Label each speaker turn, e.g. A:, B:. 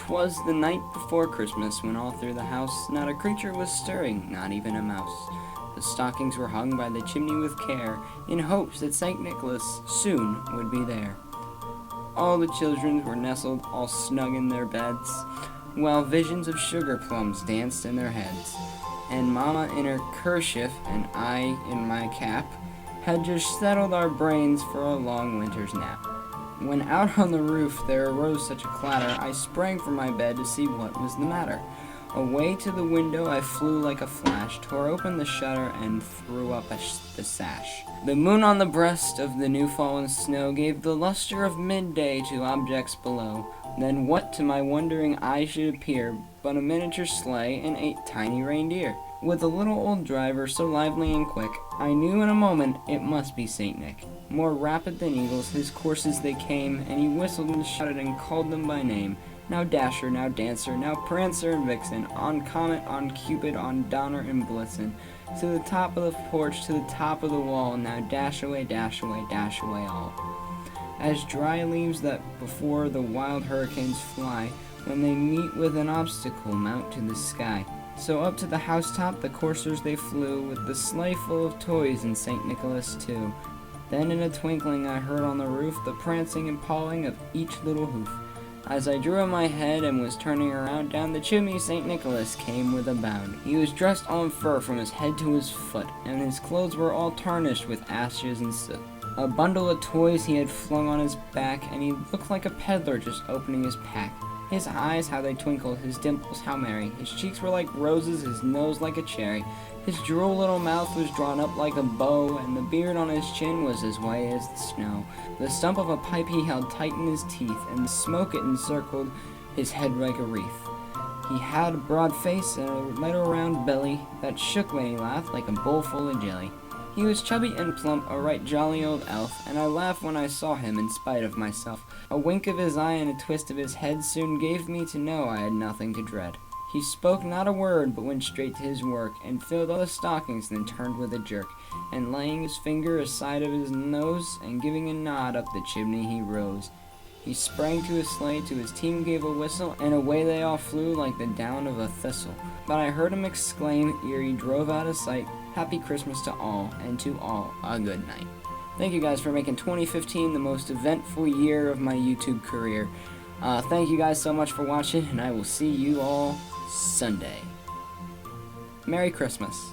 A: 'Twas the night before Christmas, when all through the house not a creature was stirring, not even a mouse. The stockings were hung by the chimney with care, in hopes that St. Nicholas soon would be there. All the children were nestled all snug in their beds, while visions of sugar plums danced in their heads. And Mama in her kerchief and I in my cap had just settled our brains for a long winter's nap. When out on the roof there arose such a clatter, I sprang from my bed to see what was the matter. Away to the window I flew like a flash, tore open the shutter and threw up the sash. The moon on the breast of the new fallen snow gave the luster of midday to objects below. Then what to my wondering eye should appear but a miniature sleigh and 8 tiny reindeer, with a little old driver so lively and quick, I knew in a moment it must be Saint Nick. More rapid than eagles his courses they came, and he whistled and shouted and called them by name. Now Dasher, now Dancer, now Prancer and Vixen, on Comet, on Cupid, on Donner and Blitzen, to the top of the porch, to the top of the wall, now dash away, dash away, dash away all. As dry leaves that before the wild hurricanes fly, when they meet with an obstacle, mount to the sky. So up to the housetop the coursers they flew, with the sleigh full of toys and St. Nicholas too. Then in a twinkling I heard on the roof the prancing and pawing of each little hoof. As I drew in my head and was turning around, down the chimney St. Nicholas came with a bound. He was dressed all in fur from his head to his foot, and his clothes were all tarnished with ashes and soot. A bundle of toys he had flung on his back, and he looked like a peddler just opening his pack. His eyes, how they twinkled, his dimples, how merry. His cheeks were like roses, his nose like a cherry. His droll little mouth was drawn up like a bow, and the beard on his chin was as white as the snow. The stump of a pipe he held tight in his teeth, and the smoke it encircled his head like a wreath. He had a broad face and a little round belly that shook when he laughed like a bowl full of jelly. He was chubby and plump, a right jolly old elf, and I laughed when I saw him in spite of myself. A wink of his eye and a twist of his head soon gave me to know I had nothing to dread. He spoke not a word, but went straight to his work, and filled all the stockings, then turned with a jerk, and laying his finger aside of his nose, and giving a nod up the chimney he rose. He sprang to his sleigh, to his team gave a whistle, and away they all flew like the down of a thistle. But I heard him exclaim, ere he drove out of sight, "Happy Christmas to all, and to all a good night." Thank you guys for making 2015 the most eventful year of my YouTube career. Thank you guys so much for watching, and I will see you all Sunday. Merry Christmas.